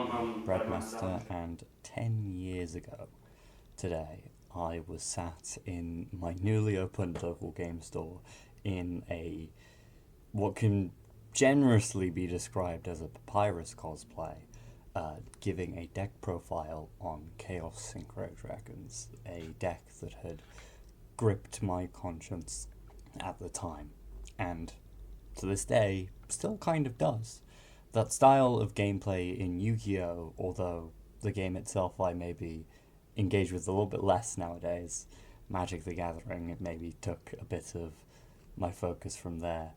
Breadmaster, and 10 years ago today, I was sat in my newly opened local game store in a what can generously be described as a papyrus cosplay, giving a deck profile on Chaos Synchro Dragons, a deck that had gripped my conscience at the time, and to this day still kind of does. That style of gameplay in Yu-Gi-Oh, although the game itself I maybe engage with a little bit less nowadays, Magic the Gathering, it maybe took a bit of my focus from there,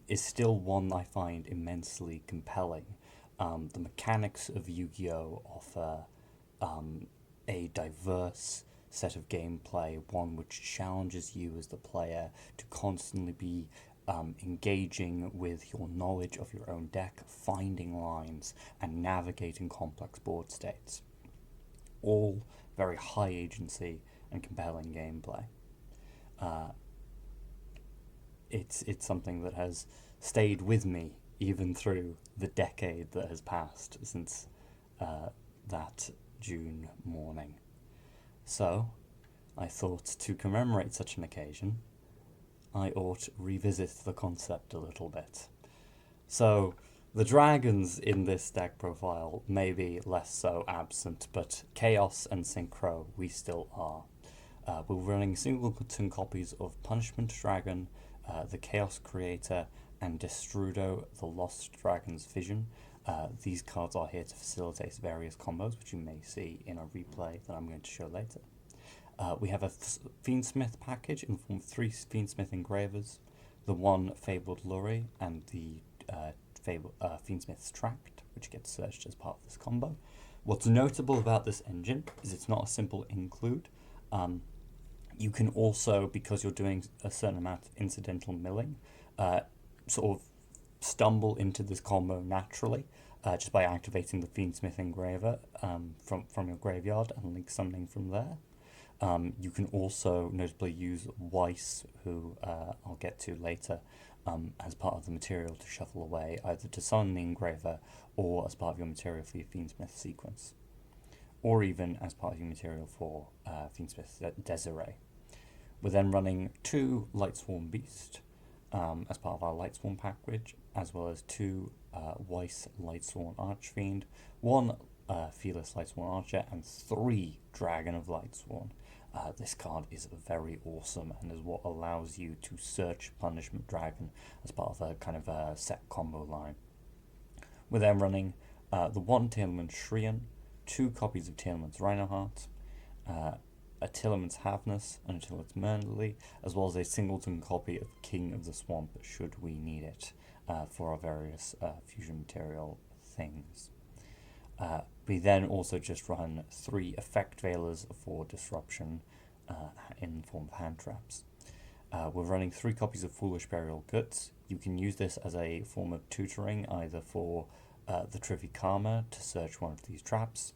is still one I find immensely compelling. The mechanics of Yu-Gi-Oh offer a diverse set of gameplay, one which challenges you as the player to constantly be engaging with your knowledge of your own deck, finding lines, and navigating complex board states. All very high agency and compelling gameplay. It's something that has stayed with me even through the decade that has passed since that June morning. So, I thought to commemorate such an occasion, I ought revisit the concept a little bit. So, the dragons in this deck profile may be less so absent, but Chaos and Synchro we still are. We're running singleton copies of Punishment Dragon, the Chaos Creator, and Destrudo, the Lost Dragon's Vision. These cards are here to facilitate various combos, which you may see in a replay that I'm going to show later. We have a Fiendsmith package in the form of 3 Fiendsmith engravers, the 1 Fabled Lurry, and the Fiendsmith's Tract, which gets searched as part of this combo. What's notable about this engine is it's not a simple include. You can also, because you're doing a certain amount of incidental milling, sort of stumble into this combo naturally, just by activating the Fiendsmith engraver from your graveyard and link summoning from there. You can also notably use Weiss, who I'll get to later, as part of the material to shuffle away, either to summon the engraver or as part of your material for your Fiendsmith sequence, or even as part of your material for Fiendsmith Desiree. We're then running 2 Lightsworn Beast as part of our Lightsworn package, as well as 2 Weiss Lightsworn Archfiend, 1 Fearless Lightsworn Archer, and 3 Dragon of Lightsworn. This card is very awesome and is what allows you to search Punishment Dragon as part of a kind of a set combo line. We're then running the 1 Tearlament Shrien, 2 copies of Tearlament's Rhinoheart, a Tearlament's Havness and a Tearlament's Mernley, as well as a singleton copy of King of the Swamp should we need it for our various fusion material things. We then also just run 3 Effect Veilers for disruption in the form of hand traps. We're running 3 copies of Foolish Burial Guts. You can use this as a form of tutoring, either for the Trivikama to search one of these traps,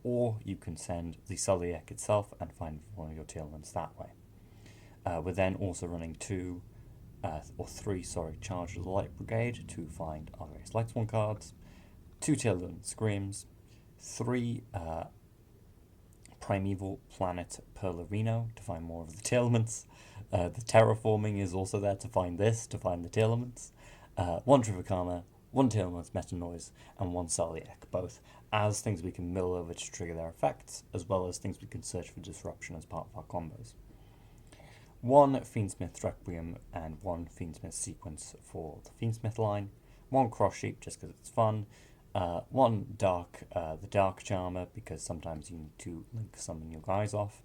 or you can send the Sulliek itself and find one of your Tearlaments that way. We're then also running 3 Charge of the Light Brigade to find our various Lightsworn cards, 2 Tearlament Screams, 3 Primeval Planet Perlerino to find more of the Tearlaments. The Terraforming is also there to find the Tearlaments. 1 Trivikama, 1 Tearlament's Meta Noise, and 1 Sulliek, both as things we can mill over to trigger their effects, as well as things we can search for disruption as part of our combos. 1 Fiendsmith Requiem and 1 Fiendsmith Sequence for the Fiendsmith line, 1 Cross Sheep just because it's fun, 1 the Dark Charmer, because sometimes you need to link summon your guys off.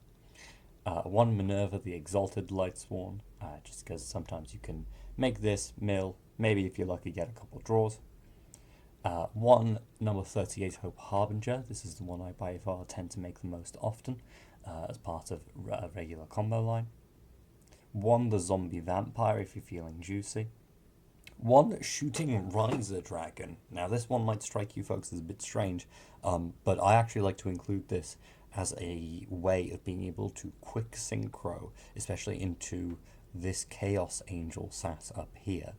1 Minerva, the Exalted Lightsworn, just because sometimes you can make this mill, maybe if you're lucky get a couple of draws. 1 number 38 Hope Harbinger, this is the one I by far tend to make the most often as part of a regular combo line. 1 the Zombie Vampire if you're feeling juicy. 1 Shooting Riser Dragon. Now this one might strike you folks as a bit strange, but I actually like to include this as a way of being able to quick synchro, especially into this Chaos Angel sat up here.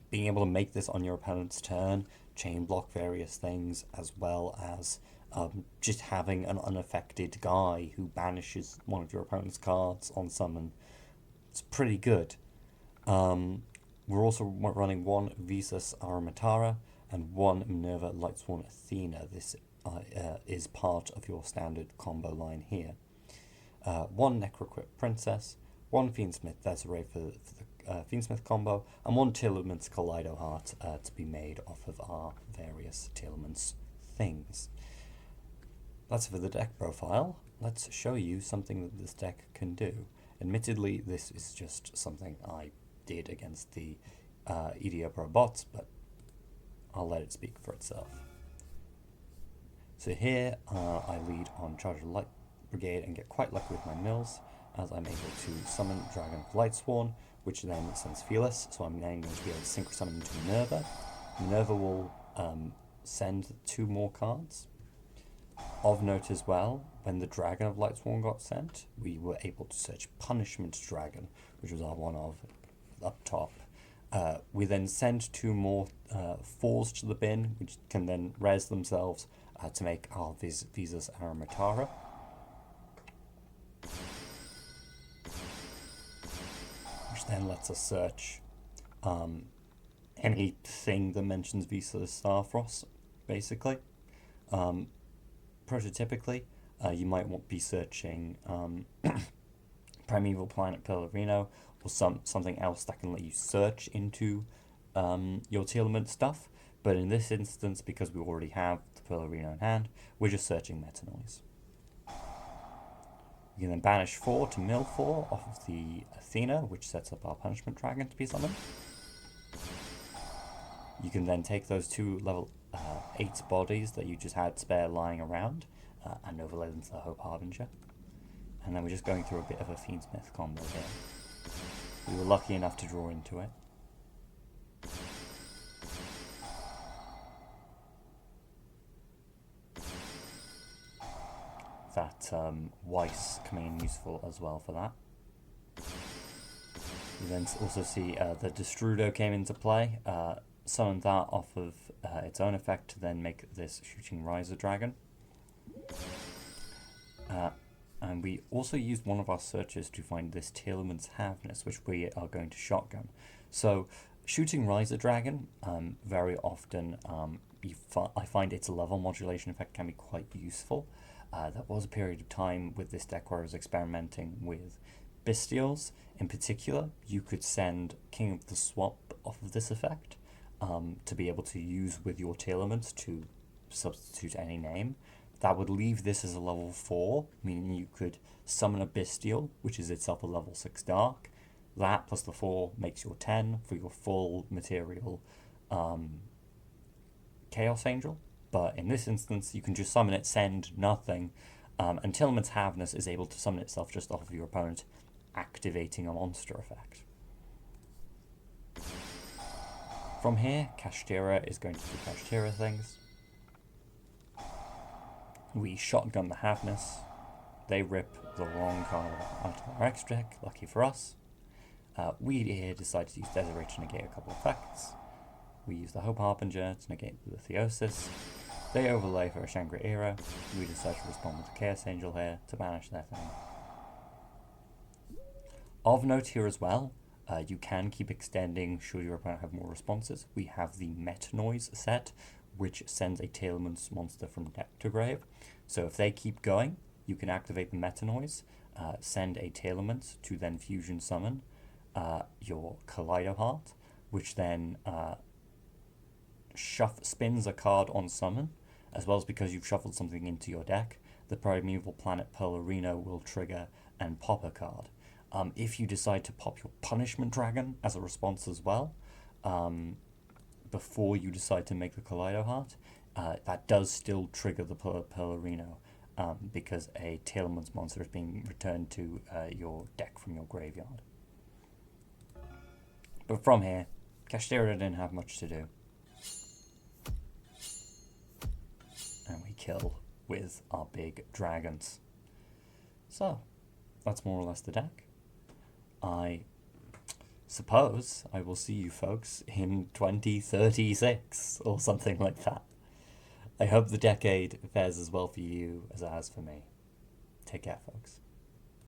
Being able to make this on your opponent's turn chain block various things, as well as just having an unaffected guy who banishes one of your opponent's cards on summon. It's pretty good. We're also running one Visas Aramatara and one Minerva Lightsworn Athena. This is part of your standard combo line here. One Necroquip Princess, one Fiendsmith Desiree for the Fiendsmith combo, and one Tillemans Kaleido Heart to be made off of our various Tillemans things. That's for the deck profile. Let's show you something that this deck can do. Admittedly, this is just something I did against the EDO Pro bots, but I'll let it speak for itself. So here I lead on Charge of Light Brigade and get quite lucky with my mills, as I'm able to summon Dragon of Lightsworn, which then sends Fearless, so I'm then going to be able to synchro summon into Minerva. Minerva will send 2 more cards. Of note as well, when the Dragon of Lightsworn got sent, we were able to search Punishment Dragon, which was our one of up top. We then send 2 more 4s to the bin, which can then res themselves to make our Visas Aramatara. Which then lets us search anything that mentions Visas Starfrost, basically. Prototypically, you might be searching Primeval Planet Pellerino, or something else that can let you search into your Telement stuff. But in this instance, because we already have the Pellerino in hand, we're just searching Meta Noise. You can then banish 4 to mill 4 off of the Athena, which sets up our Punishment Dragon to be summoned. You can then take those 2 level 8 bodies that you just had spare lying around and overlay them to the Hope Harbinger. And then we're just going through a bit of a Fiendsmith combo here. We were lucky enough to draw into it. That Weiss coming in useful as well for that. You then also see the Destrudo came into play. Summon that off of its own effect to then make this Shooting Riser Dragon. And we also used one of our searches to find this Telemans Havness, which we are going to shotgun. So, Shooting Riser Dragon, very often I find its level modulation effect can be quite useful. There was a period of time with this deck where I was experimenting with Bestials. In particular, you could send King of the Swamp off of this effect to be able to use with your Telemans to substitute any name. That would leave this as a level 4, meaning you could summon a Bestial, which is itself a level 6 Dark. That plus the 4 makes your 10 for your full material Chaos Angel. But in this instance, you can just summon it, send nothing, and Telemans Havness is able to summon itself just off of your opponent, activating a monster effect. From here, Kashtira is going to do Kashtira things. We shotgun the Havness. They rip the wrong card out of our extra deck, lucky for us. We here decide to use Desiree to negate a couple of effects. We use the Hope Harbinger to negate the Theosis. They overlay for a Shangri-Era. We decide to respond with the Chaos Angel here to banish their thing. Of note here as well, you can keep extending should your opponent have more responses. We have the Meta Noise set, which sends a Telemans monster from deck to grave. So if they keep going, you can activate the Meta Noise, send a Telemans to then fusion summon your Kaleido Heart, which then spins a card on summon, as well as because you've shuffled something into your deck, the Primeval Planet Pellerino will trigger and pop a card. If you decide to pop your Punishment Dragon as a response as well, before you decide to make the Kaleido Heart, that does still trigger the Pellerino, because a Telemans monster is being returned to your deck from your graveyard. But from here, Kashtira didn't have much to do. And we kill with our big dragons. So, that's more or less the deck. I suppose I will see you folks in 2036 or something like that. I hope the decade fares as well for you as it has for me. Take care, folks.